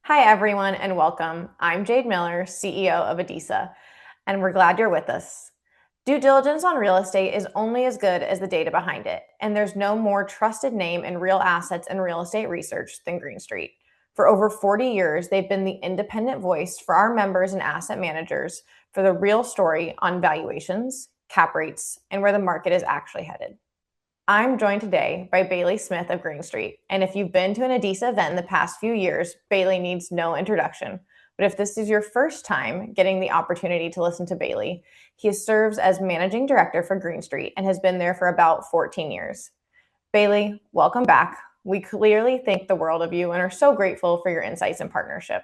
Hi, everyone, and welcome. I'm Jade Miller, CEO of ADISA, and we're glad you're with us. Due diligence on real estate is only as good as the data behind it, and there's no more trusted name in real assets and real estate research than Green Street. For over 40 years, they've been the independent voice for our members and asset managers for the real story on valuations, cap rates, and where the market is actually headed. I'm joined today by Bayle Smith of Green Street. And if you've been to an ADISA event in the past few years, Bayle needs no introduction. But if this is your first time getting the opportunity to listen to Bayle, he serves as managing director for Green Street and has been there for about 14 years. Bayle, welcome back. We clearly think the world of you and are so grateful for your insights and partnership.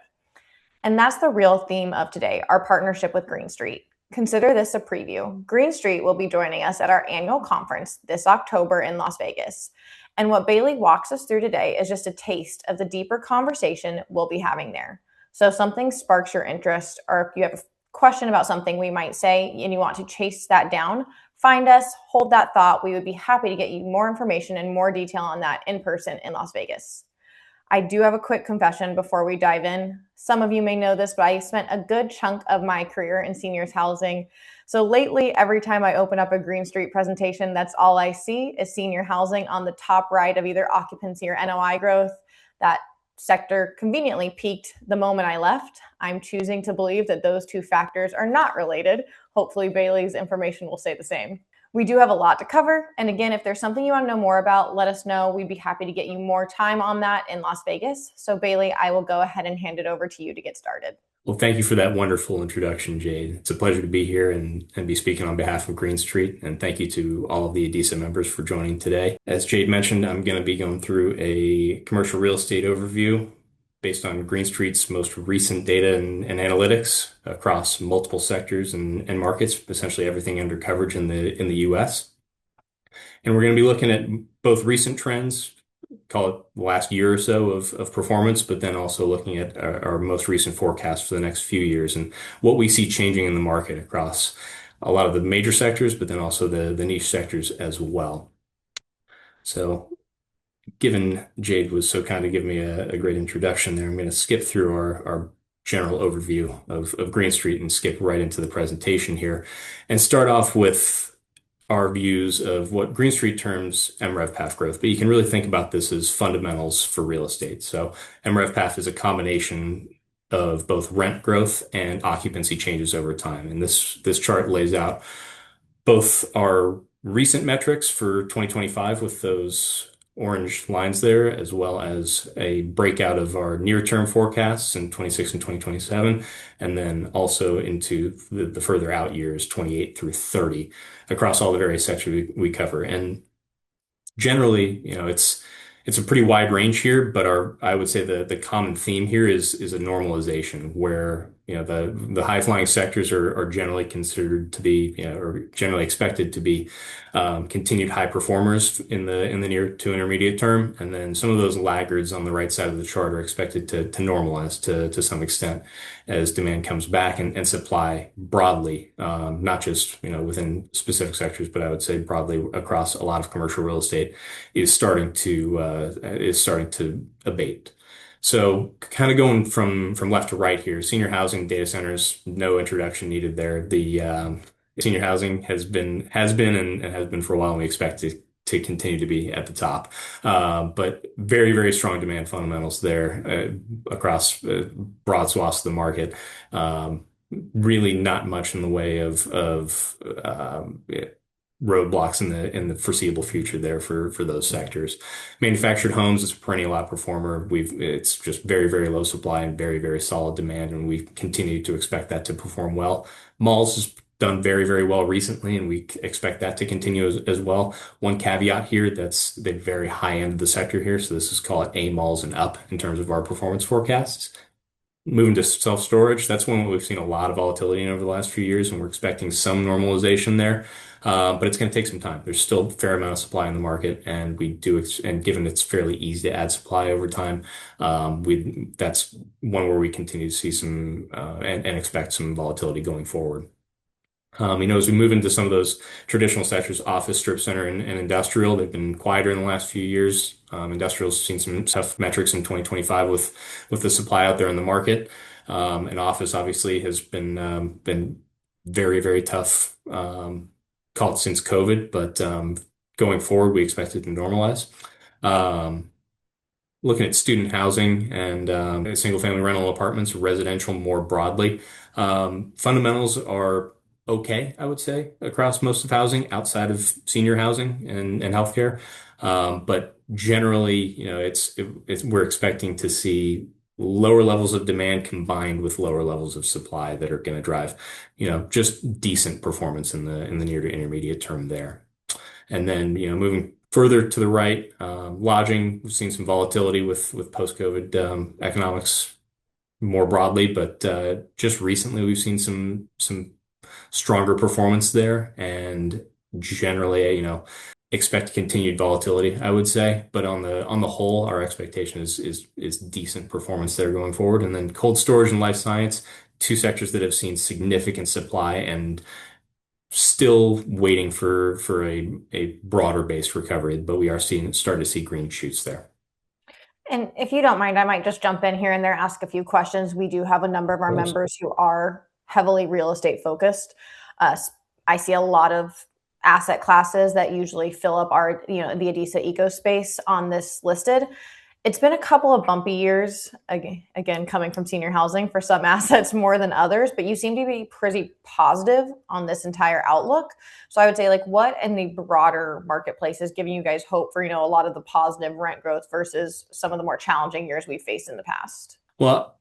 And that's the real theme of today, our partnership with Green Street. Consider this a preview. Green Street will be joining us at our annual conference this October in Las Vegas. And what Bayle walks us through today is just a taste of the deeper conversation we'll be having there. So if something sparks your interest, or if you have a question about something we might say and you want to chase that down, find us, hold that thought. We would be happy to get you more information and more detail on that in person in Las Vegas. I do have a quick confession before we dive in. Some of you may know this, but I spent a good chunk of my career in seniors housing. So lately, every time I open up a Green Street presentation, that's all I see is senior housing on the top right of either occupancy or NOI growth. That sector conveniently peaked the moment I left. I'm choosing to believe that those two factors are not related. Hopefully, Bayle's information will say the same. We do have a lot to cover. And again, if there's something you want to know more about, let us know. We'd be happy to get you more time on that in Las Vegas. So Bayle, I will go ahead and hand it over to you to get started. Well, thank you for that wonderful introduction, Jade. It's a pleasure to be here and be speaking on behalf of Green Street. And thank you to all of the ADISA members for joining today. As Jade mentioned, I'm going to be going through a commercial real estate overview based on Green Street's most recent data and analytics across multiple sectors and markets, essentially everything under coverage in the US. And we're going to be looking at both recent trends, call it the last year or so of performance, but then also looking at our most recent forecast for the next few years and what we see changing in the market across a lot of the major sectors, but then also the niche sectors as well. So given Jade was so kind of give me a great introduction there, I'm going to skip through our general overview of Green Street and skip right into the presentation here and start off with our views of what Green Street terms MREV path growth, but you can really think about this as fundamentals for real estate. So MREV path is a combination of both rent growth and occupancy changes over time. And this chart lays out both our recent metrics for 2025 with those orange lines there, as well as a breakout of our near-term forecasts in 26 and 2027, and then also into the further out years, 28 through 30, across all the various sectors we cover. And generally, it's a pretty wide range here, but I would say the common theme here is a normalization where the high flying sectors are generally considered to be or generally expected to be continued high performers in the near to intermediate term, and then some of those laggards on the right side of the chart are expected to normalize to some extent as demand comes back and supply broadly, not just within specific sectors, but I would say broadly across a lot of commercial real estate is starting to abate. So kind of going from left to right here, senior housing data centers, no introduction needed there. The senior housing has been for a while, and we expect it to continue to be at the top. But very, very strong demand fundamentals there across broad swaths of the market. Really not much in the way of roadblocks in the foreseeable future there for those sectors. Manufactured homes is a perennial outperformer. It's just very, very low supply and very, very solid demand, and we continue to expect that to perform well. Malls has done very, very well recently, and we expect that to continue as well. One caveat here, that's the very high end of the sector here. So this is call it A malls and up in terms of our performance forecasts. Moving to self-storage, that's one we've seen a lot of volatility in over the last few years, and we're expecting some normalization there. But it's going to take some time. There's still a fair amount of supply in the market, and and given it's fairly easy to add supply over time, that's one where we continue to see some and expect some volatility going forward. As we move into some of those traditional sectors, office, strip center, and industrial, they've been quieter in the last few years. Industrial's seen some tough metrics in 2025 with the supply out there in the market. And office obviously has been very, very tough, called since COVID, but going forward, we expect it to normalize. Um, Looking at student housing and single family rental apartments, residential more broadly. Fundamentals are okay, I would say, across most of housing outside of senior housing and healthcare. But generally, we're expecting to see lower levels of demand combined with lower levels of supply that are going to drive, just decent performance in the near to intermediate term there. And then, moving further to the right, lodging, we've seen some volatility with post-COVID economics more broadly, but just recently we've seen some stronger performance there, and generally, expect continued volatility, I would say. But on the whole, our expectation is decent performance there going forward. And then cold storage and life science, two sectors that have seen significant supply and still waiting for a broader based recovery, but we are starting to see green shoots there. And if you don't mind, I might just jump in here and there, ask a few questions. We do have a number of Of our course. members who are heavily real estate focused. Uh, I see a lot of asset classes that usually fill up our, the ADISA eco space on this listed. It's been a couple of bumpy years, again, coming from senior housing for some assets more than others, but you seem to be pretty positive on this entire outlook. So I would say, like, what in the broader marketplace is giving you guys hope for, a lot of the positive rent growth versus some of the more challenging years we've faced in the past? Well,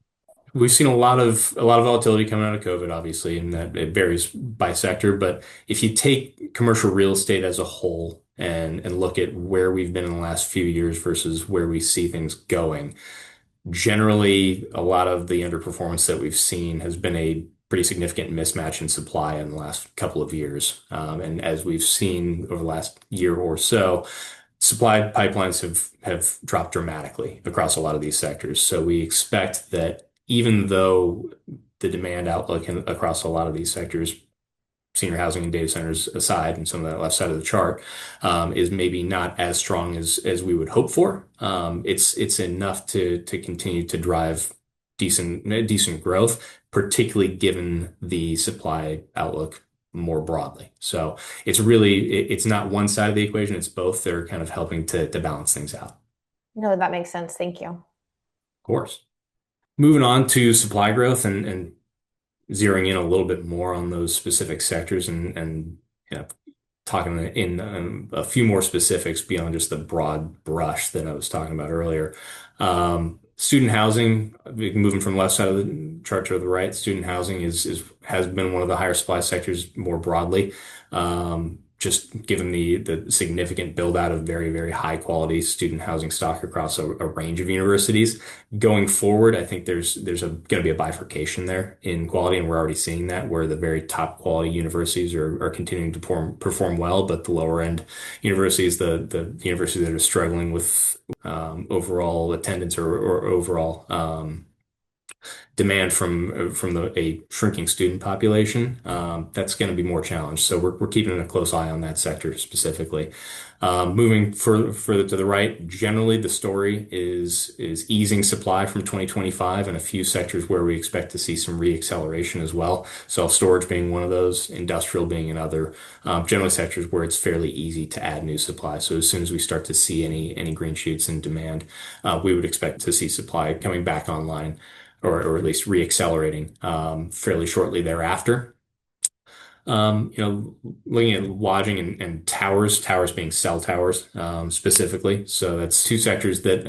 we've seen a lot of volatility coming out of COVID, obviously, and that it varies by sector. But if you take commercial real estate as a whole and look at where we've been in the last few years versus where we see things going, generally, a lot of the underperformance that we've seen has been a pretty significant mismatch in supply in the last couple of years. And as we've seen over the last year or so, supply pipelines have dropped dramatically across a lot of these sectors. So we expect that even though the demand outlook across a lot of these sectors, senior housing and data centers aside, and some of that left side of the chart, is maybe not as strong as we would hope for. It's enough to continue to drive decent growth, particularly given the supply outlook more broadly. So it's not one side of the equation, it's both. They're kind of helping to balance things out. No, that makes sense. Thank you. Of course. Moving on to supply growth and zeroing in a little bit more on those specific sectors and talking in a few more specifics beyond just the broad brush that I was talking about earlier. Student housing, moving from left side of the chart to the right, student housing has been one of the higher supply sectors more broadly. Just given the significant build out of very, very high quality student housing stock across a range of universities. Going forward, I think there's going to be a bifurcation there in quality, and we're already seeing that where the very top quality universities are continuing to perform well, but the lower end universities, the universities that are struggling with overall attendance or overall demand from a shrinking student population, that's going to be more challenged. So we're keeping a close eye on that sector specifically. Moving further to the right, generally the story is easing supply from 2025 and a few sectors where we expect to see some reacceleration as well. Self-storage being one of those, industrial being another, generally sectors where it's fairly easy to add new supply. So as soon as we start to see any green shoots in demand, we would expect to see supply coming back online or at least reaccelerating fairly shortly thereafter. Looking at lodging and towers being cell towers specifically. So that's two sectors that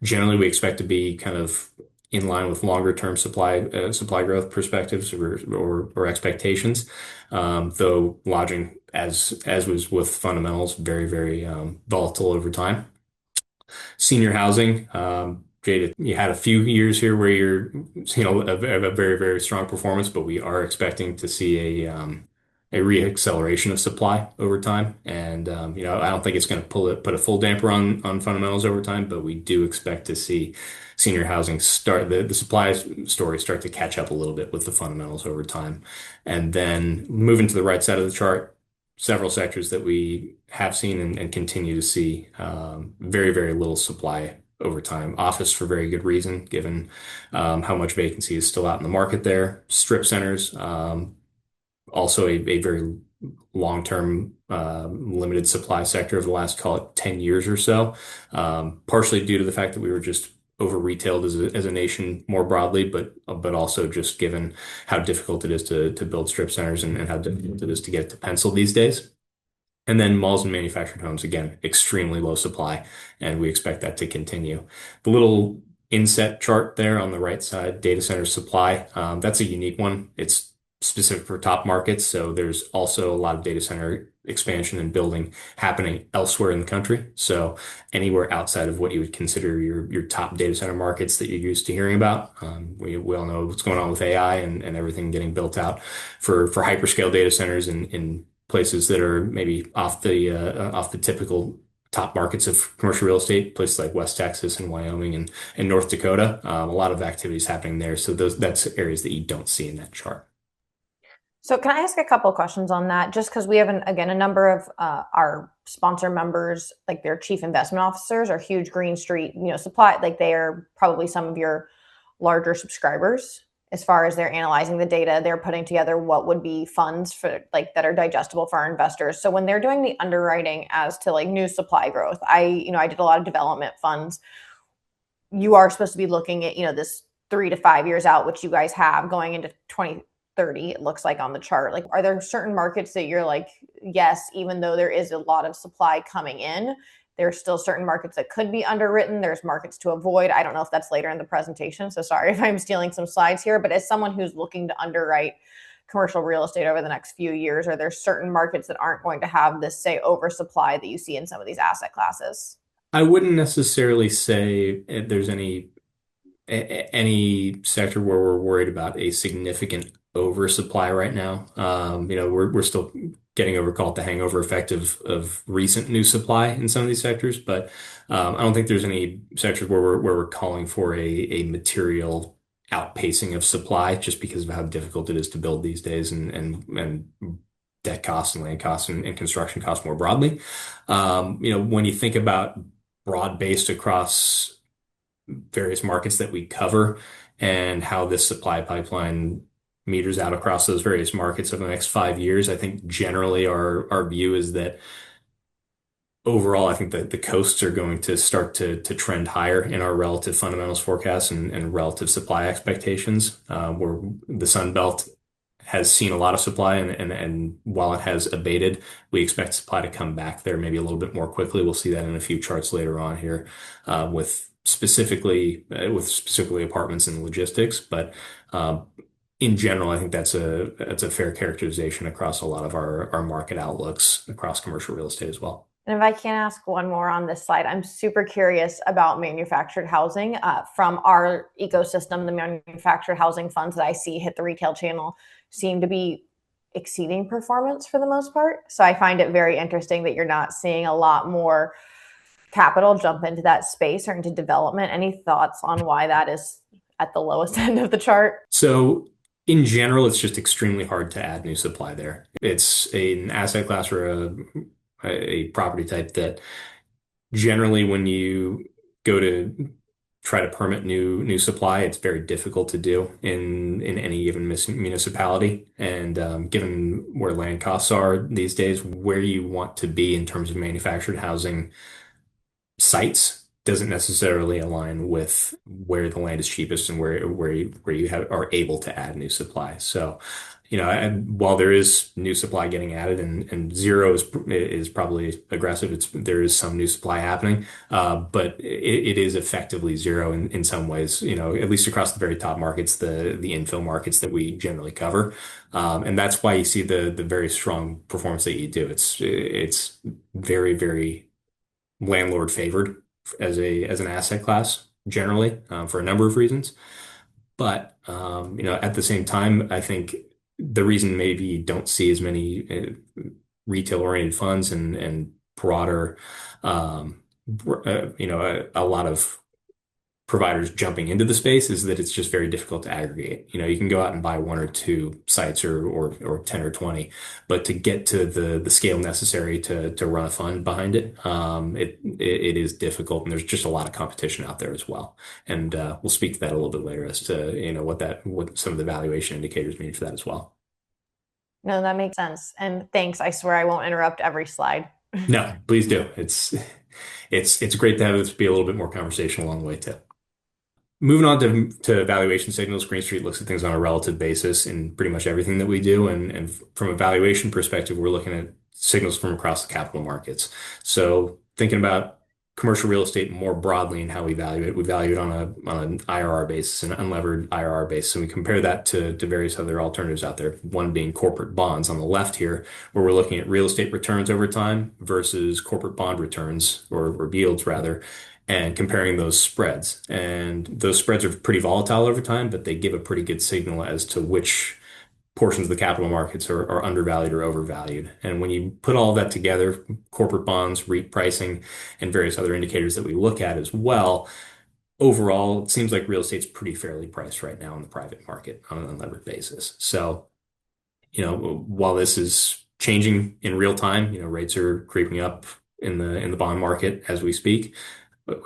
generally we expect to be kind of in line with longer term supply growth perspectives or expectations. Though lodging, as was with fundamentals, very, very volatile over time. Senior housing. Jade, you had a few years here where you're, a very, very strong performance, but we are expecting to see a reacceleration of supply over time. And I don't think it's going to put a full damper on fundamentals over time, but we do expect to see senior housing start the supply story start to catch up a little bit with the fundamentals over time. And then moving to the right side of the chart, several sectors that we have seen and continue to see very, very little supply over time. Office for very good reason, given how much vacancy is still out in the market there. Strip centers, also a very long-term limited supply sector of the last, call it 10 years or so, partially due to the fact that we were just over retailed as a nation more broadly, but also just given how difficult it is to build strip centers and how difficult it is to get it to pencil these days. And then malls and manufactured homes, again, extremely low supply, and we expect that to continue. The little inset chart there on the right side, data center supply, that's a unique one. It's specific for top markets, so there's also a lot of data center expansion and building happening elsewhere in the country. So anywhere outside of what you would consider your top data center markets that you're used to hearing about. We all know what's going on with AI and everything getting built out for hyperscale data centers in places that are maybe off the typical top markets of commercial real estate, places like West Texas and Wyoming and North Dakota. A lot of activities happening there. So that's areas that you don't see in that chart. So can I ask a couple questions on that? Just because we have, again, a number of our sponsor members, like their chief investment officers, are huge Green Street, supply. Like they are probably some of your larger subscribers as far as they're analyzing the data. They're putting together what would be funds for like that are digestible for our investors. So when they're doing the underwriting as to like new supply growth, I did a lot of development funds. You are supposed to be looking at, this 3 to 5 years out, which you guys have going into 2030, it looks like on the chart. Like, are there certain markets that you're like, yes, even though there is a lot of supply coming in, there's still certain markets that could be underwritten. There's markets to avoid. I don't know if that's later in the presentation, so sorry if I'm stealing some slides here, but as someone who's looking to underwrite commercial real estate over the next few years, are there certain markets that aren't going to have this, say, oversupply that you see in some of these asset classes? I wouldn't necessarily say there's any sector where we're worried about a significant oversupply right now. We're still getting over, call it the hangover effect of recent new supply in some of these sectors, but I don't think there's any sectors where we're calling for a material outpacing of supply just because of how difficult it is to build these days and debt costs and land costs and construction costs more broadly. When you think about broad-based across various markets that we cover and how this supply pipeline meters out across those various markets over the next 5 years. I think generally our view is that overall, I think that the coasts are going to start to trend higher in our relative fundamentals forecasts and relative supply expectations, where the Sun Belt has seen a lot of supply and while it has abated, we expect supply to come back there maybe a little bit more quickly. We'll see that in a few charts later on here, with specifically apartments and logistics. But in general, I think that's a fair characterization across a lot of our market outlooks across commercial real estate as well. And if I can ask one more on this slide, I'm super curious about manufactured housing. From our ecosystem, the manufactured housing funds that I see hit the retail channel seem to be exceeding performance for the most part. So I find it very interesting that you're not seeing a lot more capital jump into that space or into development. Any thoughts on why that is at the lowest end of the chart? So in general, it's just extremely hard to add new supply there. It's an asset class or a property type that generally when you go to try to permit new supply, it's very difficult to do in any given municipality. And given where land costs are these days, where you want to be in terms of manufactured housing sites doesn't necessarily align with where the land is cheapest and where you are able to add new supply. So, and while there is new supply getting added and zero is probably aggressive, there is some new supply happening, but it is effectively zero in some ways. At least across the very top markets, the infill markets that we generally cover, and that's why you see the very strong performance that you do. It's very, very landlord favored as an asset class generally, for a number of reasons. But at the same time, I think the reason maybe you don't see as many retail-oriented funds and broader, um, a lot of providers jumping into the space is that it's just very difficult to aggregate. You can go out and buy one or two sites or 10 or 20, but to get to the scale necessary to run a fund behind it, it is difficult, and there's just a lot of competition out there as well. And we'll speak to that a little bit later as to what some of the valuation indicators mean for that as well. No, that makes sense. And thanks. I swear I won't interrupt every slide. No, please do. It's great to have this be a little bit more conversational along the way too. Moving on to valuation signals, Green Street looks at things on a relative basis in pretty much everything that we do. And from a valuation perspective, we're looking at signals from across the capital markets. So thinking about commercial real estate more broadly and how we value it on an IRR basis, an unlevered IRR basis. And we compare that to various other alternatives out there, one being corporate bonds on the left here, where we're looking at real estate returns over time versus corporate bond returns or yields rather, and comparing those spreads. And those spreads are pretty volatile over time, but they give a pretty good signal as to which portions of the capital markets are undervalued or overvalued. And when you put all of that together, corporate bonds, REIT pricing, and various other indicators that we look at as well, overall, it seems like real estate's pretty fairly priced right now in the private market on an unlevered basis. So, while this is changing in real time, rates are creeping up in the bond market as we speak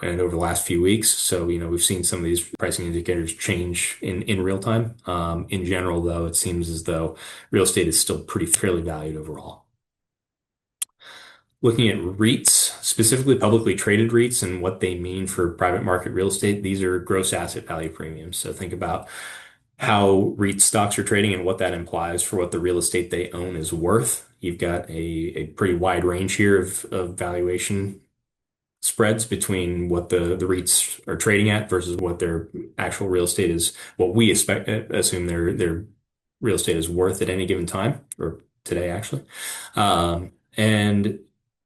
and over the last few weeks. So, we've seen some of these pricing indicators change in real time. In general, though, it seems as though real estate is still pretty fairly valued overall. Looking at REITs, specifically publicly traded REITs and what they mean for private market real estate, these are gross asset value premiums. So think about how REIT stocks are trading and what that implies for what the real estate they own is worth. You've got a pretty wide range here of valuation spreads between what the REITs are trading at versus what their actual real estate is, what we assume their real estate is worth at any given time, or today actually. And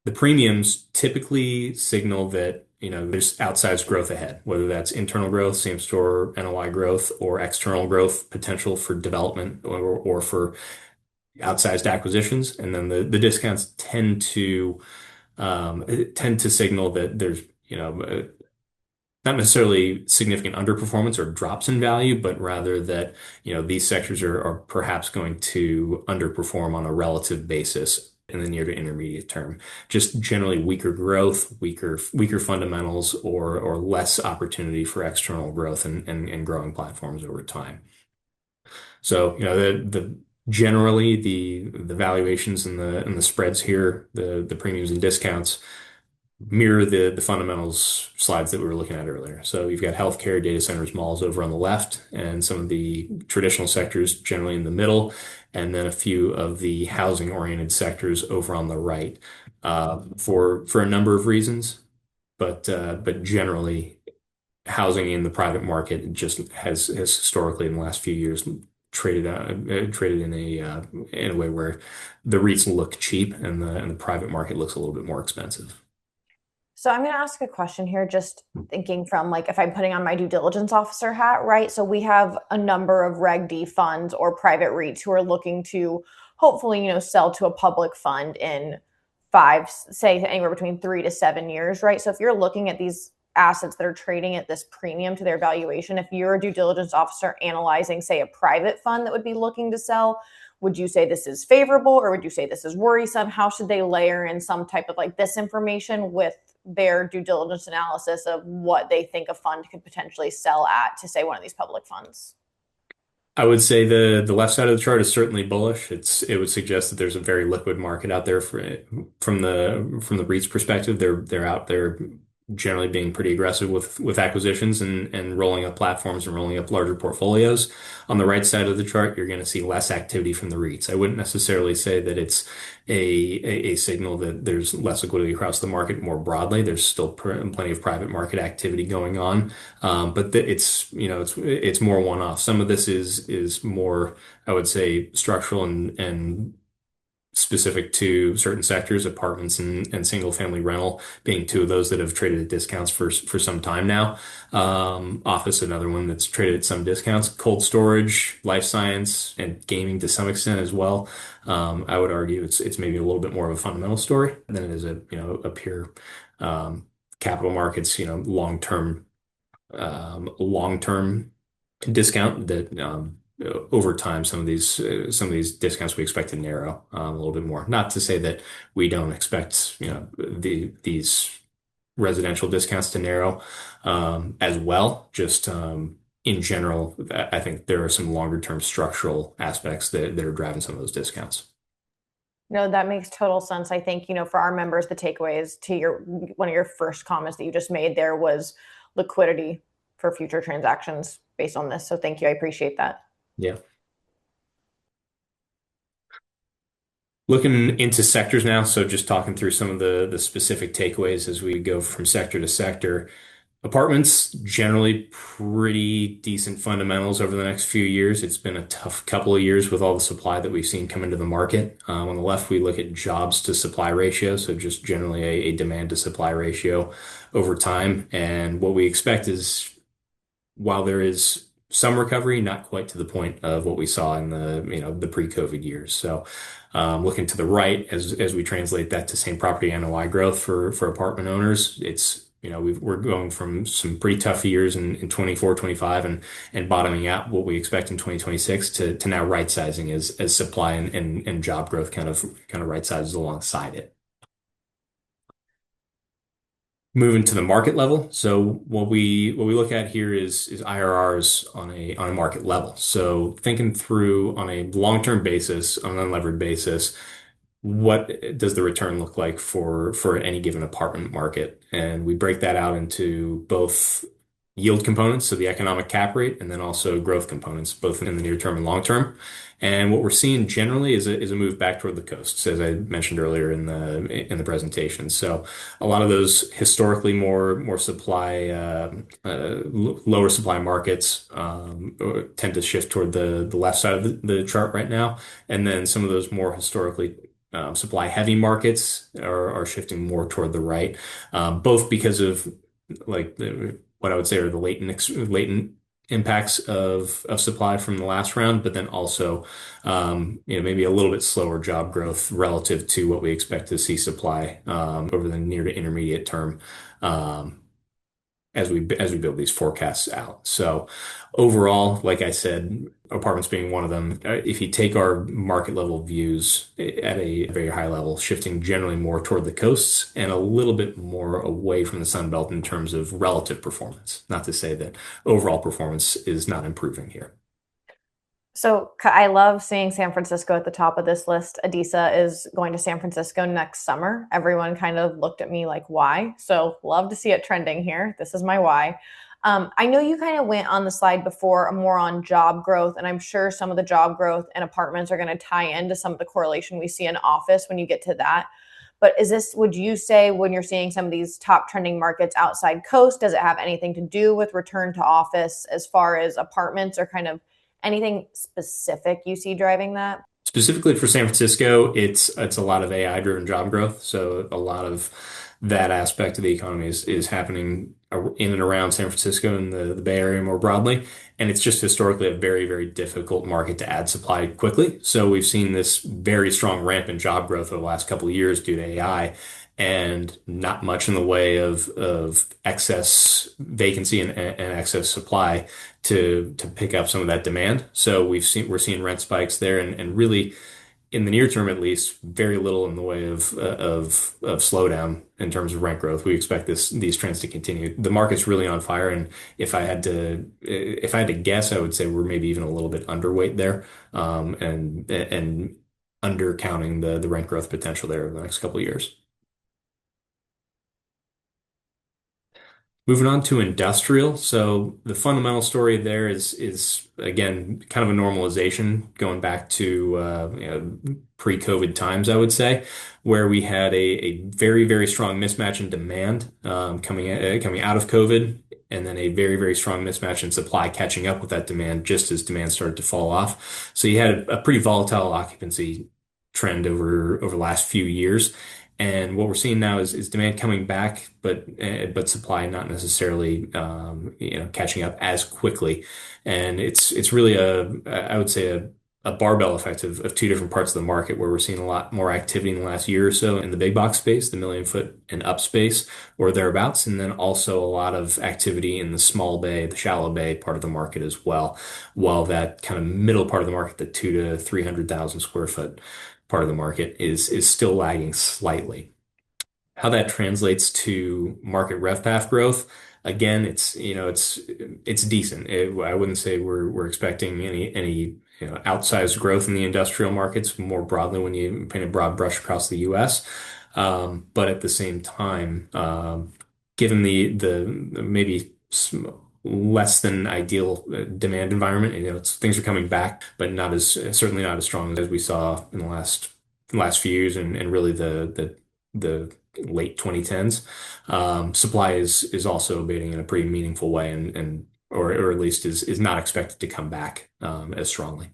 the premiums typically signal that, there's outsized growth ahead, whether that's internal growth, same store NOI growth, or external growth potential for development or for outsized acquisitions. And then the discounts tend to signal that there's, not necessarily significant underperformance or drops in value, but rather that, these sectors are perhaps going to underperform on a relative basis in the near to intermediate term. Just generally weaker growth, weaker fundamentals, or less opportunity for external growth and growing platforms over time. So, the generally the valuations and the spreads here, the premiums and discounts mirror the fundamentals slides that we were looking at earlier. So you've got healthcare, data centers, malls over on the left, and some of the traditional sectors generally in the middle, and then a few of the housing-oriented sectors over on the right, for a number of reasons. But generally, housing in the private market just has historically in the last few years traded in a way where the REITs look cheap and the private market looks a little bit more expensive. So I'm going to ask a question here, just thinking from like if I'm putting on my due diligence officer hat, right? So we have a number of Reg D funds or private REITs who are looking to hopefully, sell to a public fund in say anywhere between 3 to 7 years, right? So if you're looking at these assets that are trading at this premium to their valuation, if you're a due diligence officer analyzing, say, a private fund that would be looking to sell, would you say this is favorable or would you say this is worrisome? How should they layer in some type of like this information with their due diligence analysis of what they think a fund could potentially sell at to say one of these public funds? I would say the left side of the chart is certainly bullish. It would suggest that there's a very liquid market out there from the REIT's perspective. They're out there generally being pretty aggressive with acquisitions and rolling up platforms and rolling up larger portfolios. On the right side of the chart, you're going to see less activity from the REITs. I wouldn't necessarily say that it's a signal that there's less liquidity across the market more broadly. There's still plenty of private market activity going on, but it's more one-off. Some of this is more, I would say, structural and specific to certain sectors, apartments and single family rental being two of those that have traded at discounts for some time now. Office, another one that's traded at some discounts. Cold storage, life science, and gaming to some extent as well. I would argue it's maybe a little bit more of a fundamental story than it is a pure um, capital markets, long term discount that over time some of these discounts we expect to narrow a little bit more. Not to say that we don't expect these residential discounts to narrow as well. Just in general, I think there are some longer term structural aspects that are driving some of those discounts. No, that makes total sense. I think, for our members, the takeaways to your one of your first comments that you just made there was liquidity for future transactions based on this. So thank you. I appreciate that. Yeah. Looking into sectors now, so just talking through some of the specific takeaways as we go from sector to sector. Apartments, generally pretty decent fundamentals over the next few years. It's been a tough couple of years with all the supply that we've seen come into the market. On the left, we look at jobs to supply ratio, so just generally a demand to supply ratio over time. And what we expect is while there is some recovery, not quite to the point of what we saw in the pre-COVID years. So, looking to the right as we translate that to same property NOI growth for apartment owners, we're going from some pretty tough years in 24, 25 and bottoming out what we expect in 2026 to now right sizing as supply and job growth kind of right sizes alongside it. Moving to the market level. So what we look at here is IRRs on a market level. So thinking through on a long-term basis, on an unlevered basis, what does the return look like for any given apartment market? And we break that out into both yield components, so the economic cap rate, and then also growth components, both in the near term and long term. And what we're seeing generally is a move back toward the coasts, as I mentioned earlier in the presentation. So a lot of those historically more supply lower supply markets tend to shift toward the left side of the chart right now, and then some of those more historically supply heavy markets are shifting more toward the right, both because of what I would say are the latent impacts of supply from the last round, but then also maybe a little bit slower job growth relative to what we expect to see supply over the near to intermediate term. As we build these forecasts out. So overall, like I said, apartments being one of them, if you take our market level views at a very high level, shifting generally more toward the coasts and a little bit more away from the Sun Belt in terms of relative performance. Not to say that overall performance is not improving here. So I love seeing San Francisco at the top of this list. ADISA is going to San Francisco next summer. Everyone kind of looked at me like, why? So love to see it trending here. This is my why. I know you kind of went on the slide before more on job growth, and I'm sure some of the job growth and apartments are going to tie into some of the correlation we see in office when you get to that. But would you say when you're seeing some of these top trending markets outside coast, does it have anything to do with return to office as far as apartments or kind of anything specific you see driving that? Specifically for San Francisco, it's a lot of AI driven job growth. So a lot of that aspect of the economy is happening in and around San Francisco and the Bay Area more broadly. And it's just historically a very, very difficult market to add supply quickly. So we've seen this very strong ramp in job growth over the last couple of years due to AI and not much in the way of excess vacancy and excess supply to pick up some of that demand. So we're seeing rent spikes there and really in the near term, at least, very little in the way of slowdown in terms of rent growth. We expect these trends to continue. The market's really on fire, and if I had to guess, I would say we're maybe even a little bit underweight there, and undercounting the rent growth potential there over the next couple of years. Moving on to industrial. So the fundamental story there is again kind of a normalization going back to pre-COVID times, I would say, where we had a very, very strong mismatch in demand coming out of COVID, and then a very, very strong mismatch in supply catching up with that demand just as demand started to fall off. So you had a pretty volatile occupancy trend over the last few years. And what we're seeing now is demand coming back, but supply not necessarily catching up as quickly. And it's really I would say a barbell effect of two different parts of the market where we're seeing a lot more activity in the last year or so in the big box space, the million foot and up space or thereabouts, and then also a lot of activity in the small bay, the shallow bay part of the market as well, while that kind of middle part of the market, the 2 to 300,000 square foot part of the market is still lagging slightly. How that translates to market RevPAF growth, again, it's decent. I wouldn't say we're expecting any outsized growth in the industrial markets more broadly when you paint a broad brush across the U.S. But at the same time, given the maybe less than ideal demand environment, things are coming back, but not as certainly not as strong as we saw in the last few years and really the late 2010s. Supply is also abating in a pretty meaningful way and or at least is not expected to come back as strongly.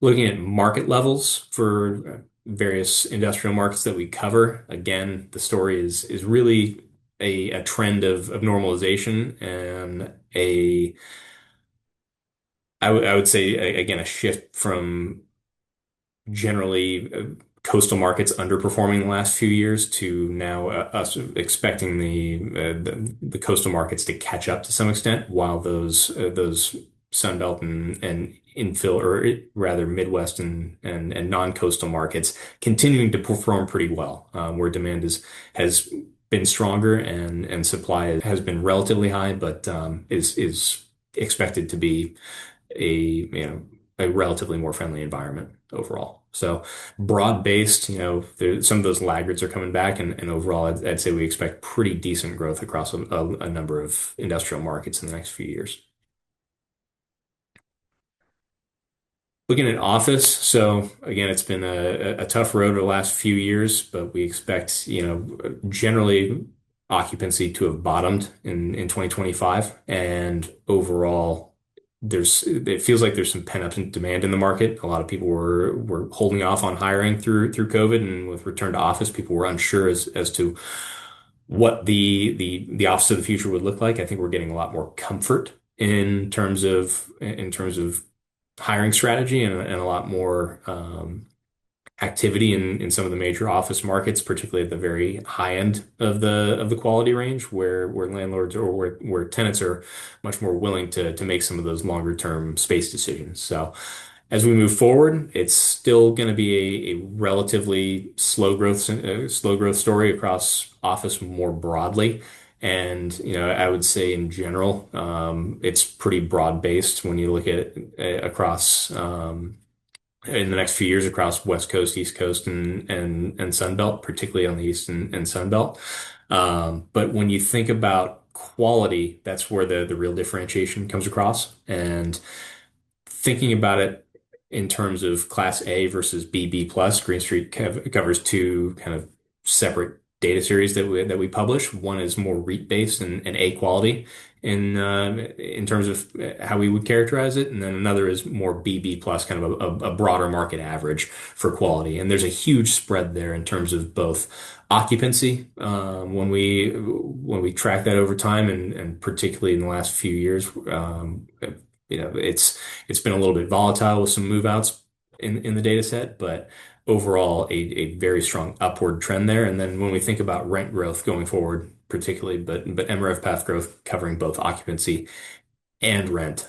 Looking at market levels for various industrial markets that we cover, again, the story is really a trend of normalization and I would say again a shift from generally coastal markets underperforming the last few years to now us expecting the coastal markets to catch up to some extent, while those Sunbelt and infill, or rather Midwest and non-coastal markets continuing to perform pretty well, where demand has been stronger and supply has been relatively high, but is expected to be a relatively more friendly environment overall. So broad-based, some of those laggards are coming back, and overall, I'd say we expect pretty decent growth across a number of industrial markets in the next few years. Looking at office, so again, it's been a tough road over the last few years, but we expect, generally occupancy to have bottomed in 2025. And overall, it feels like there's some pent-up demand in the market. A lot of people were holding off on hiring through COVID, and with return to office, people were unsure as to what the office of the future would look like. I think we're getting a lot more comfort in terms of hiring strategy and a lot more activity in some of the major office markets, particularly at the very high end of the quality range, where landlords or where tenants are much more willing to make some of those longer term space decisions. So as we move forward, it's still going to be a relatively slow growth story across office more broadly. And I would say in general, it's pretty broad based when you look at across in the next few years across West Coast, East Coast, and Sun Belt, particularly on the East and Sun Belt. But when you think about quality, that's where the real differentiation comes across. And thinking about it in terms of Class A versus B plus, Green Street covers two kind of separate data series that we publish. One is more REIT based and A quality in terms of how we would characterize it, and then another is more BB plus, kind of a broader market average for quality. And there's a huge spread there in terms of both occupancy when we track that over time, and particularly in the last few years. It's been a little bit volatile with some move outs in the data set, but overall a very strong upward trend there. And then when we think about rent growth going forward, particularly, but MREV growth covering both occupancy and rent,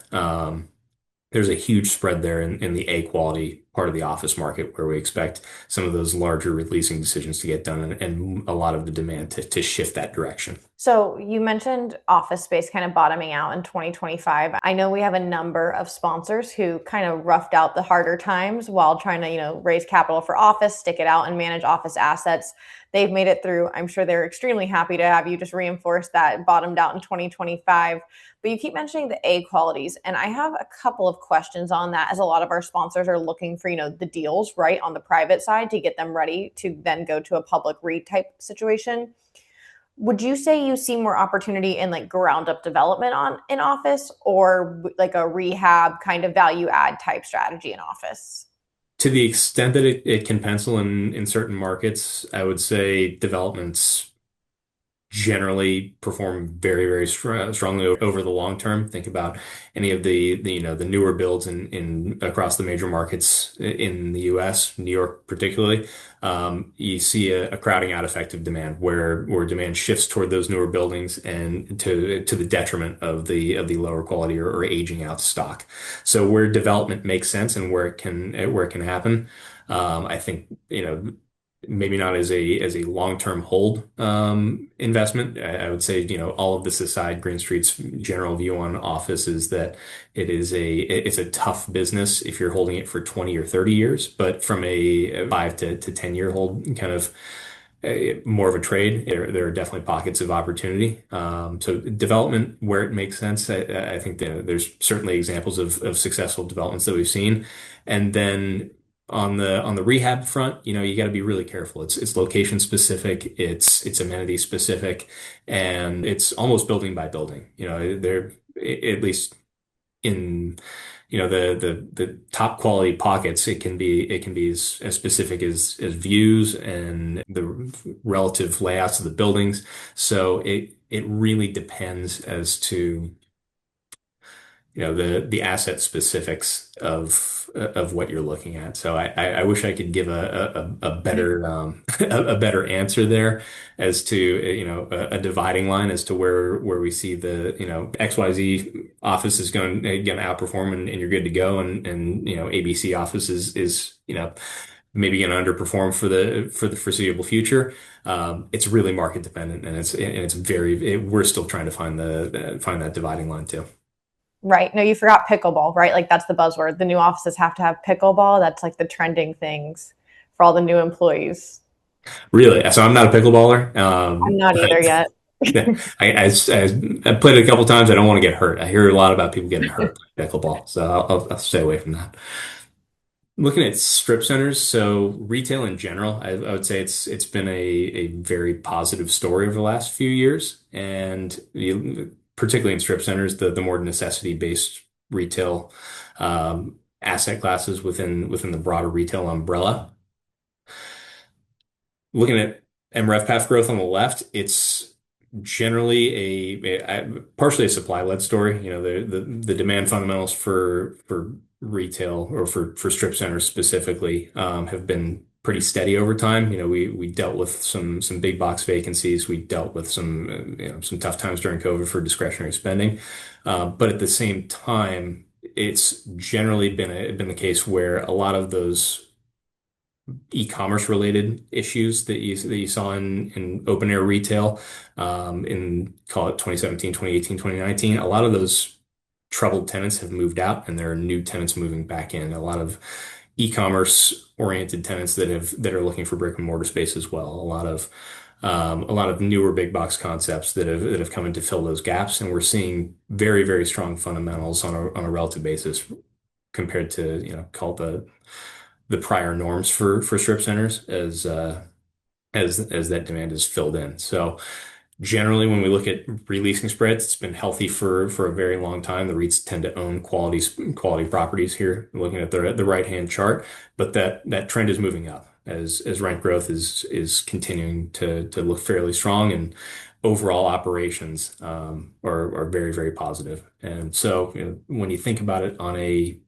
there's a huge spread there in the A quality part of the office market where we expect some of those larger leasing decisions to get done and a lot of the demand to shift that direction. So you mentioned office space kind of bottoming out in 2025. I know we have a number of sponsors who kind of roughed out the harder times while trying to, raise capital for office, stick it out and manage office assets. They've made it through. I'm sure they're extremely happy to have you just reinforce that it bottomed out in 2025. But you keep mentioning the A qualities, and I have a couple of questions on that, as a lot of our sponsors are looking for, the deals right on the private side to get them ready to then go to a public REIT type situation. Would you say you see more opportunity in like ground up development on in office or like a rehab kind of value add type strategy in office? To the extent that it can pencil in certain markets, I would say developments generally perform very strongly over the long term. Think about any of the newer builds in across the major markets in the US, New York particularly. You see a crowding out effect of demand where demand shifts toward those newer buildings and to the detriment of the lower quality or aging out stock. So where development makes sense and where it can happen, I think maybe not as a long-term hold investment. I would say, all of this aside, Green Street's general view on office is that it's a tough business if you're holding it for 20 or 30 years, but from a 5 to 10 year hold kind of more of a trade. There are definitely pockets of opportunity. So development where it makes sense. I think that there's certainly examples of successful developments that we've seen. And then on the rehab front, you got to be really careful. It's location specific, it's amenity specific, and it's almost building by building. They're at least in the top quality pockets, it can be as specific as views and the relative layouts of the buildings. So it really depends as to the asset specifics of what you're looking at. So I wish I could give a better a better answer there as to a dividing line as to where we see the XYZ office is going to outperform and you're good to go, and ABC office is maybe going to underperform for the foreseeable future. It's really market dependent, and we're still trying to find that dividing line too. Right. No, you forgot pickleball, right? Like that's the buzzword. The new offices have to have pickleball. That's like the trending things for all the new employees. Really? So I'm not a pickleballer. I'm not either yet. I played it a couple times. I don't want to get hurt. I hear a lot about people getting hurt playing pickleball, so I'll stay away from that. Looking at strip centers, so retail in general, I would say it's been a very positive story over the last few years, and particularly in strip centers, the more necessity-based retail asset classes within the broader retail umbrella. Looking at MREF path growth on the left, it's generally partially a supply-led story. The demand fundamentals for retail or for strip centers specifically have been pretty steady over time. We dealt with some big box vacancies. We dealt with some tough times during COVID for discretionary spending. But at the same time, it's generally been the case where a lot of those e-commerce related issues that you saw in open air retail in call it 2017, 2018, 2019. A lot of those troubled tenants have moved out and there are new tenants moving back in. A lot of e-commerce oriented tenants that are looking for brick and mortar space as well. A lot of newer big box concepts that have come in to fill those gaps, and we're seeing very strong fundamentals on a relative basis compared to call it the prior norms for strip centers as that demand is filled in. So generally, when we look at releasing spreads, it's been healthy for a very long time. The REITs tend to own quality properties here, looking at the right-hand chart, but that trend is moving up as rent growth is continuing to look fairly strong, and overall operations are very positive. And so, when you think about it on a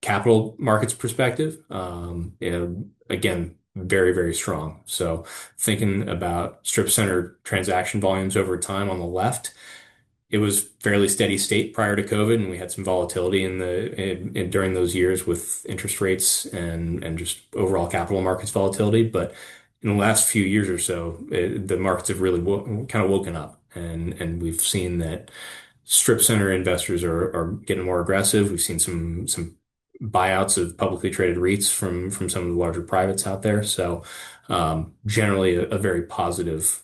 capital markets perspective, again, very strong. So thinking about strip center transaction volumes over time on the left, it was fairly steady state prior to COVID, and we had some volatility during those years with interest rates and just overall capital markets volatility. But in the last few years or so, the markets have really kind of woken up, and we've seen that strip center investors are getting more aggressive. We've seen some buyouts of publicly traded REITs from some of the larger privates out there. So generally a very positive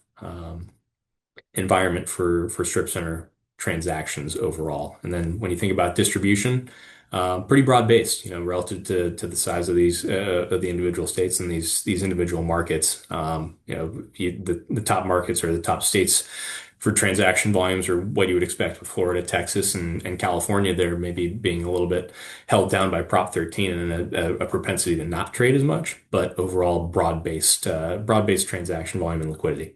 environment for strip center transactions overall. And then when you think about distribution, pretty broad-based, relative to the size of these of the individual states and these individual markets. The top markets or the top states for transaction volumes are what you would expect with Florida, Texas, and California. They're maybe being a little bit held down by Prop 13 and a propensity to not trade as much, but overall broad-based transaction volume and liquidity.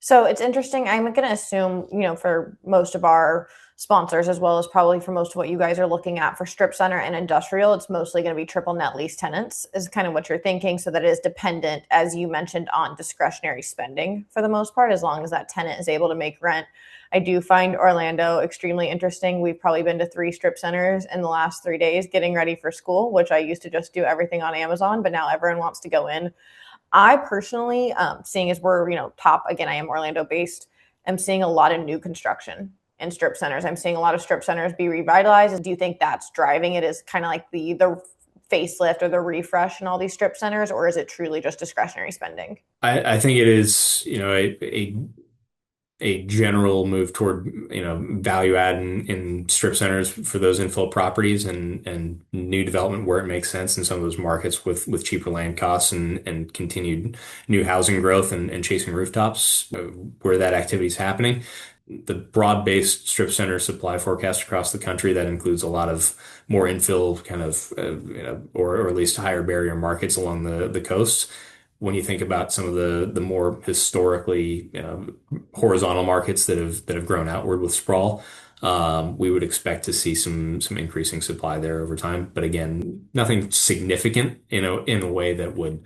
So it's interesting. I'm going to assume, for most of our sponsors, as well as probably for most of what you guys are looking at for strip center and industrial, it's mostly going to be triple net lease tenants, is kind of what you're thinking. So that it is dependent, as you mentioned, on discretionary spending for the most part, as long as that tenant is able to make rent. I do find Orlando extremely interesting. We've probably been to 3 strip centers in the last 3 days getting ready for school, which I used to just do everything on Amazon, but now everyone wants to go in. I personally, seeing as we're, top, again, I am Orlando based, I'm seeing a lot of new construction in strip centers. I'm seeing a lot of strip centers be revitalized. Do you think that's driving it as kind of like the facelift or the refresh in all these strip centers, or is it truly just discretionary spending? I think it is, a general move toward, value add in strip centers for those infill properties and new development where it makes sense in some of those markets with cheaper land costs and continued new housing growth and chasing rooftops where that activity is happening. The broad-based strip center supply forecast across the country that includes a lot of more infill kind of, or at least higher barrier markets along the coast. When you think about some of the more historically horizontal markets that have grown outward with sprawl, we would expect to see some increasing supply there over time. But again, nothing significant in a way that would,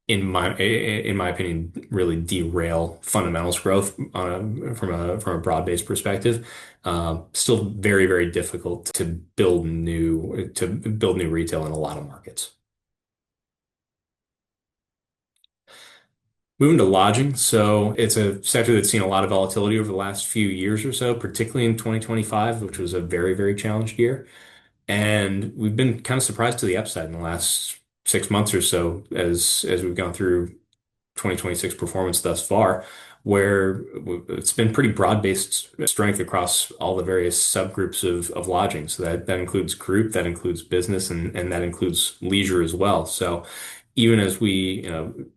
in my opinion, really derail fundamentals growth from a broad-based perspective. Still very, very difficult to build new retail in a lot of markets. Moving to lodging. So it's a sector that's seen a lot of volatility over the last few years or so, particularly in 2025, which was a very, very challenged year. And we've been kind of surprised to the upside in the last 6 months or so as we've gone through 2026 performance thus far, where it's been pretty broad-based strength across all the various subgroups of lodging. So that includes group, that includes business, and that includes leisure as well. So even as we,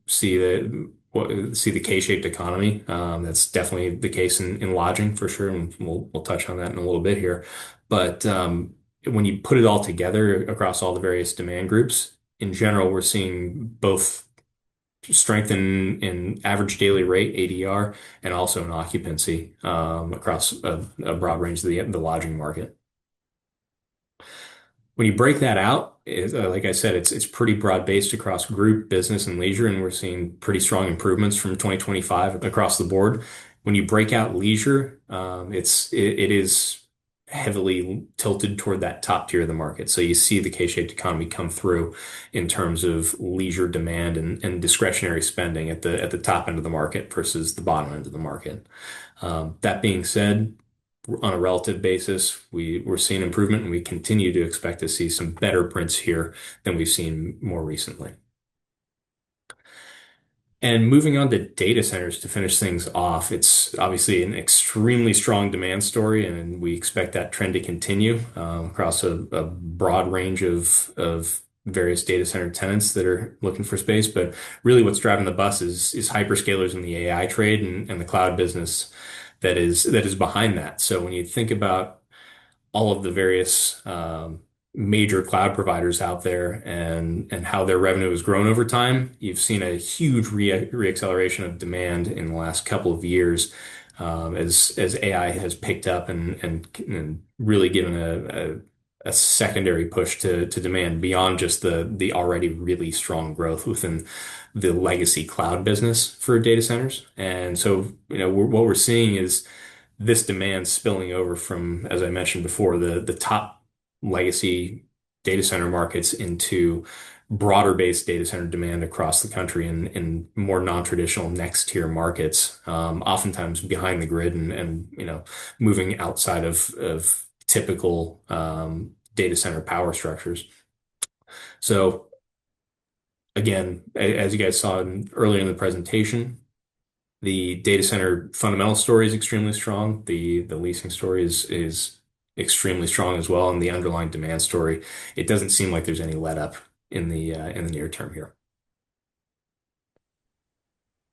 see the K-shaped economy, that's definitely the case in lodging for sure, and we'll touch on that in a little bit here. But when you put it all together across all the various demand groups, in general, we're seeing both strength in average daily rate, ADR, and also in occupancy across a broad range of the lodging market. When you break that out, like I said, it's pretty broad-based across group, business, and leisure, and we're seeing pretty strong improvements from 2025 across the board. When you break out leisure, it is heavily tilted toward that top tier of the market. So you see the K-shaped economy come through in terms of leisure demand and discretionary spending at the top end of the market versus the bottom end of the market. That being said, on a relative basis, we're seeing improvement, and we continue to expect to see some better prints here than we've seen more recently. And moving on to data centers to finish things off, it's obviously an extremely strong demand story, and we expect that trend to continue across a broad range of various data center tenants that are looking for space. But really, what's driving the bus is hyperscalers in the AI trade and the cloud business that is behind that. So when you think about all of the various major cloud providers out there and how their revenue has grown over time, you've seen a huge reacceleration of demand in the last couple of years as AI has picked up and really given a secondary push to demand beyond just the already really strong growth within the legacy cloud business for data centers. And so, what we're seeing is this demand spilling over from, as I mentioned before, the top legacy data center markets into broader based data center demand across the country in more non-traditional next tier markets, oftentimes behind the grid and moving outside of typical data center power structures. So again, as you guys saw earlier in the presentation, the data center fundamental story is extremely strong. The leasing story is extremely strong as well, and the underlying demand story, it doesn't seem like there's any let up in the near term here.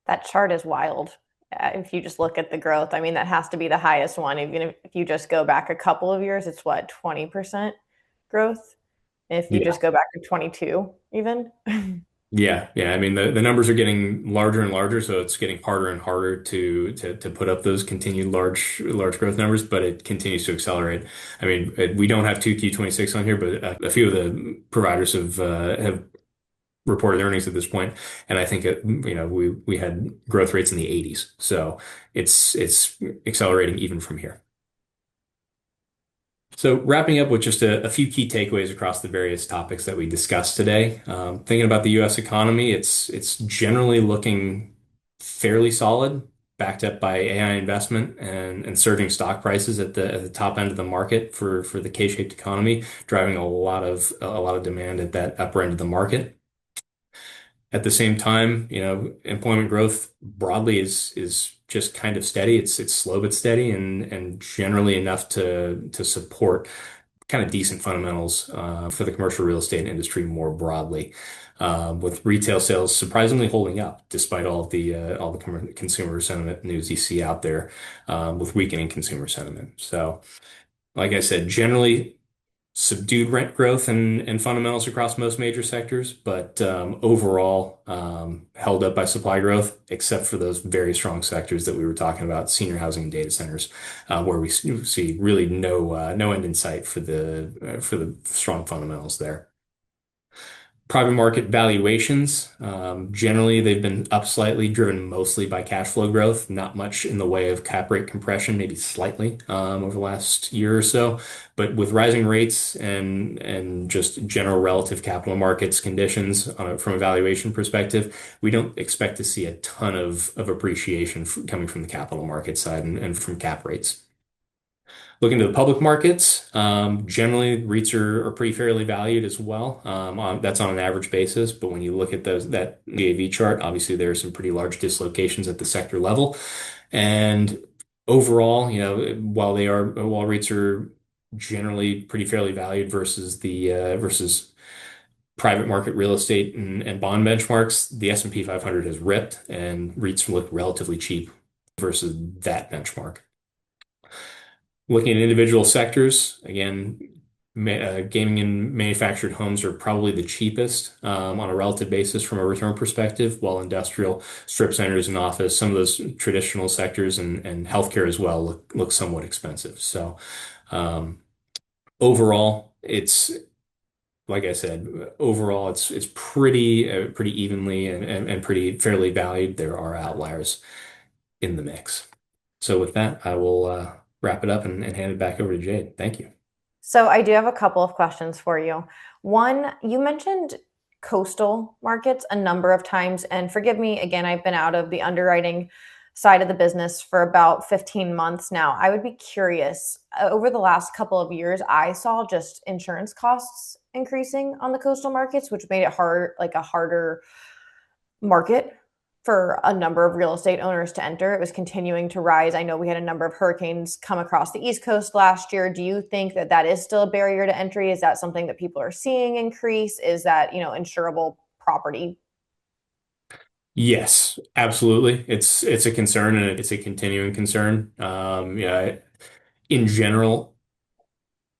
That chart is wild. If you just look at the growth, I mean, that has to be the highest one. Even if you just go back a couple of years, it's what, 20% growth? If you Yeah. just go back to 22, even. Yeah, yeah. I mean, the numbers are getting larger and larger, so it's getting harder and harder to put up those continued large growth numbers, but it continues to accelerate. I mean, we don't have 2Q26 on here, but a few of the providers have reported earnings at this point, and I think we had growth rates in the 80s, so it's accelerating even from here. So, wrapping up with just a few key takeaways across the various topics that we discussed today. Thinking about the U.S. economy, it's generally looking fairly solid, backed up by AI investment and surging stock prices at the top end of the market for the K-shaped economy, driving a lot of demand at that upper end of the market. At the same time, employment growth broadly is just kind of steady. It's slow but steady and generally enough to support kind of decent fundamentals for the commercial real estate industry more broadly, with retail sales surprisingly holding up despite all the consumer sentiment news you see out there, with weakening consumer sentiment. So, like I said, generally subdued rent growth and fundamentals across most major sectors, but overall held up by supply growth, except for those very strong sectors that we were talking about, senior housing and data centers, where we see really no end in sight for the strong fundamentals there. Private market valuations, generally they've been up slightly, driven mostly by cash flow growth, not much in the way of cap rate compression, maybe slightly over the last year or so. But with rising rates and just general relative capital markets conditions from a valuation perspective, we don't expect to see a ton of appreciation coming from the capital market side and from cap rates. Looking to the public markets, generally REITs are pretty fairly valued as well. That's on an average basis, but when you look at that GAV chart, obviously there are some pretty large dislocations at the sector level. And overall, while REITs are generally pretty fairly valued versus private market real estate and bond benchmarks, the S&P 500 has ripped, and REITs look relatively cheap versus that benchmark. Looking at individual sectors, again, gaming and manufactured homes are probably the cheapest on a relative basis from a return perspective, while industrial, strip centers, and office, some of those traditional sectors and healthcare as well look somewhat expensive. So, overall, it's like I said, overall it's pretty evenly and pretty fairly valued. There are outliers in the mix. So with that, I will wrap it up and hand it back over to Jade. Thank you. So I do have a couple of questions for you. One, you mentioned coastal markets a number of times, and forgive me again, I've been out of the underwriting side of the business for about 15 months now. I would be curious, over the last couple of years, I saw just insurance costs increasing on the coastal markets, which made it like a harder market for a number of real estate owners to enter. It was continuing to rise. I know we had a number of hurricanes come across the East Coast last year. Do you think that is still a barrier to entry? Is that something that people are seeing increase? Is that, insurable property? Yes, absolutely. It's a concern and it's a continuing concern. Yeah, in general,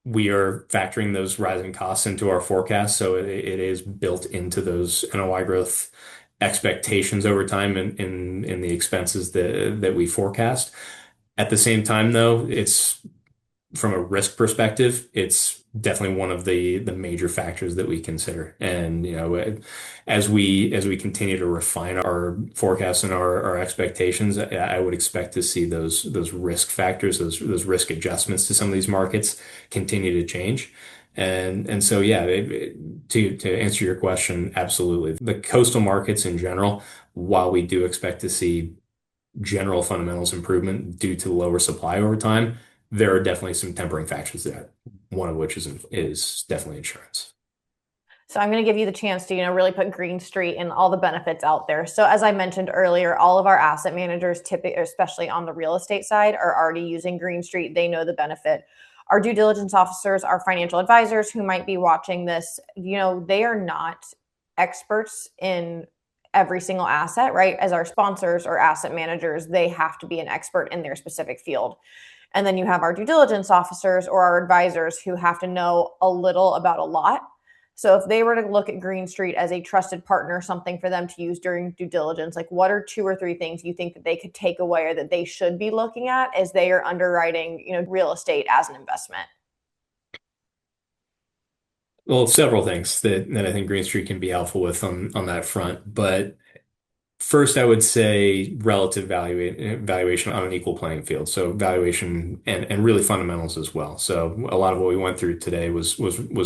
we are factoring those rising costs into our forecast, so it is built into those NOI growth expectations over time in the expenses that we forecast. At the same time, though, it's from a risk perspective, it's definitely one of the major factors that we consider. And as we continue to refine our forecasts and our expectations, I would expect to see those risk factors, those risk adjustments to some of these markets continue to change. And so yeah, to answer your question, absolutely. The coastal markets in general, while we do expect to see general fundamentals improvement due to lower supply over time, there are definitely some tempering factors there. One of which is definitely insurance. So I'm going to give you the chance to, really put Green Street and all the benefits out there. So as I mentioned earlier, all of our asset managers, typically, especially on the real estate side, are already using Green Street. They know the benefit. Our due diligence officers, our financial advisors who might be watching this, they are not experts in every single asset, right? As our sponsors or asset managers, they have to be an expert in their specific field. And then you have our due diligence officers or our advisors who have to know a little about a lot. So if they were to look at Green Street as a trusted partner, something for them to use during due diligence, like what are two or three things you think that they could take away or that they should be looking at as they are underwriting, real estate as an investment? Well, several things that I think Green Street can be helpful with on that front. But first, I would say relative valuation on an equal playing field. So valuation and really fundamentals as well. So a lot of what we went through today was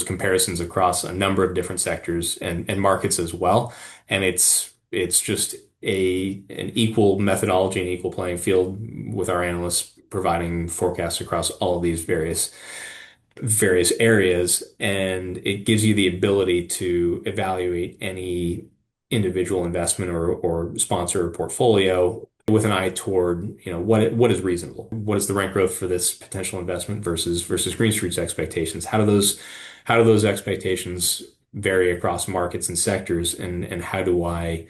comparisons across a number of different sectors and markets as well. And it's just an equal methodology and equal playing field with our analysts providing forecasts across all of these various areas, and it gives you the ability to evaluate any individual investment or sponsor or portfolio with an eye toward, what is reasonable? What is the rent growth for this potential investment versus Green Street's expectations? How do those expectations vary across markets and sectors, and how do I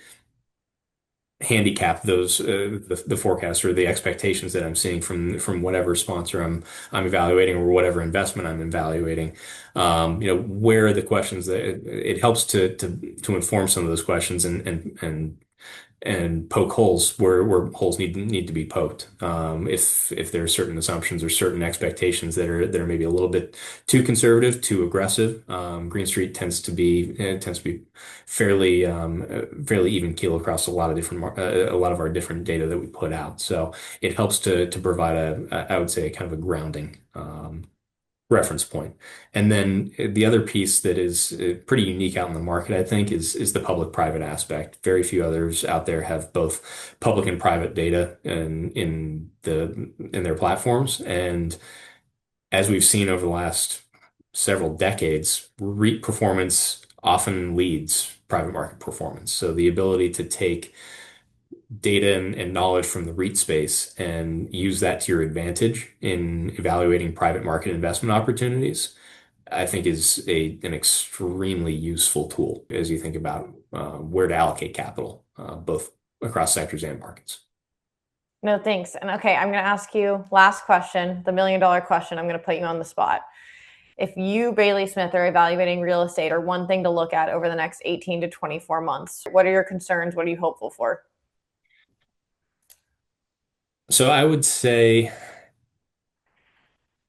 handicap those the forecast or the expectations that I'm seeing from whatever sponsor I'm evaluating or whatever investment I'm evaluating. Where are the questions that it helps to inform some of those questions and poke holes where holes need to be poked. If there are certain assumptions or certain expectations that are maybe a little bit too conservative, too aggressive, Green Street tends to be fairly even keel across a lot of our different data that we put out. So it helps to provide I would say, kind of a grounding. Reference point. And then the other piece that is pretty unique out in the market, I think, is the public-private aspect. Very few others out there have both public and private data in their platforms. And as we've seen over the last several decades, REIT performance often leads private market performance. So the ability to take data and knowledge from the REIT space and use that to your advantage in evaluating private market investment opportunities, I think is an extremely useful tool as you think about where to allocate capital, both across sectors and markets. No, thanks. And okay, I'm going to ask you last question, the $1 million question. I'm going to put you on the spot. If you, Bayle Smith, are evaluating real estate or one thing to look at over the next 18 to 24 months, what are your concerns? What are you hopeful for? So I would say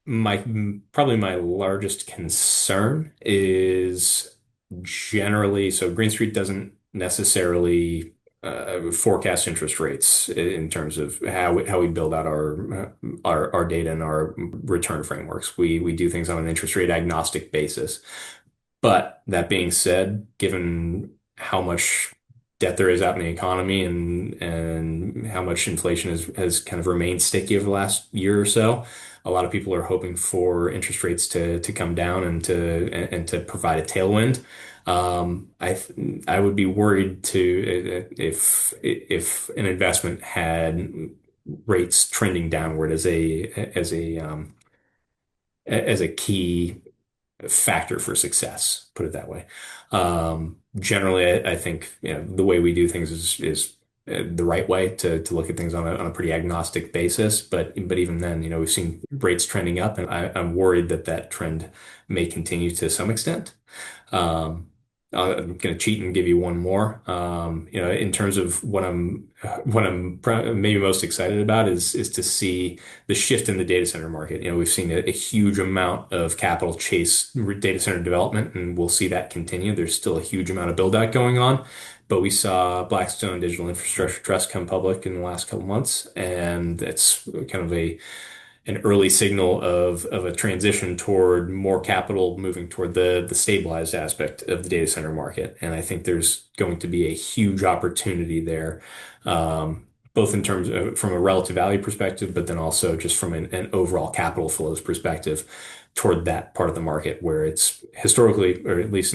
my probably my largest concern is generally, so Green Street doesn't necessarily forecast interest rates in terms of how we build out our data and our return frameworks. We do things on an interest rate agnostic basis. But that being said, given how much debt there is out in the economy and how much inflation has kind of remained sticky over the last year or so, a lot of people are hoping for interest rates to come down and to provide a tailwind. I would be worried to if an investment had rates trending downward as a key factor for success, put it that way. Generally, I think the way we do things is the right way to look at things on a pretty agnostic basis. But even then, we've seen rates trending up, and I'm worried that trend may continue to some extent. Um, I'm going to cheat and give you one more. In terms of what I'm maybe most excited about is to see the shift in the data center market. We've seen a huge amount of capital chase data center development, and we'll see that continue. There's still a huge amount of build out going on, but we saw Blackstone Digital Infrastructure Trust come public in the last couple months, and it's kind of an early signal of a transition toward more capital moving toward the stabilized aspect of the data center market. And I think there's going to be a huge opportunity there, both in terms of from a relative value perspective, but then also just from an overall capital flows perspective toward that part of the market where it's historically, or at least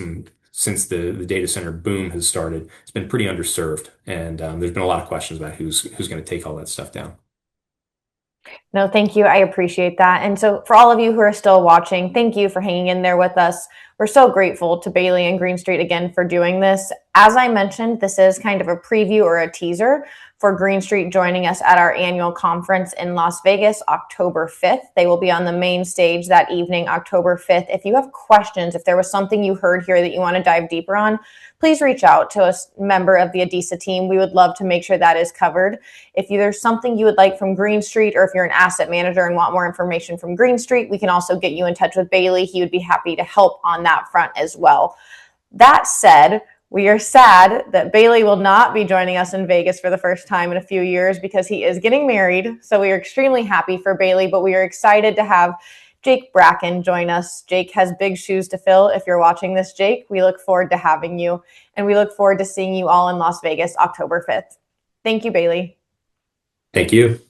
since the data center boom has started, it's been pretty underserved. And there's been a lot of questions about who's going to take all that stuff down. No, thank you. I appreciate that. And so, for all of you who are still watching, thank you for hanging in there with us. We're so grateful to Bayle and Green Street again for doing this. As I mentioned, this is kind of a preview or a teaser for Green Street joining us at our annual conference in Las Vegas, October 5th. They will be on the main stage that evening, October 5th. If you have questions, if there was something you heard here that you want to dive deeper on, please reach out to a member of the ADISA team. We would love to make sure that is covered. If there's something you would like from Green Street, or if you're an asset manager and want more information from Green Street, we can also get you in touch with Bayle. He would be happy to help on that front as well. That said, we are sad that Bayle will not be joining us in Vegas for the first time in a few years because he is getting married. So we are extremely happy for Bayle, but we are excited to have Jake Bracken join us. Jake has big shoes to fill. If you're watching this, Jake, we look forward to having you, and we look forward to seeing you all in Las Vegas, October 5th. Thank you, Bayle. Thank you.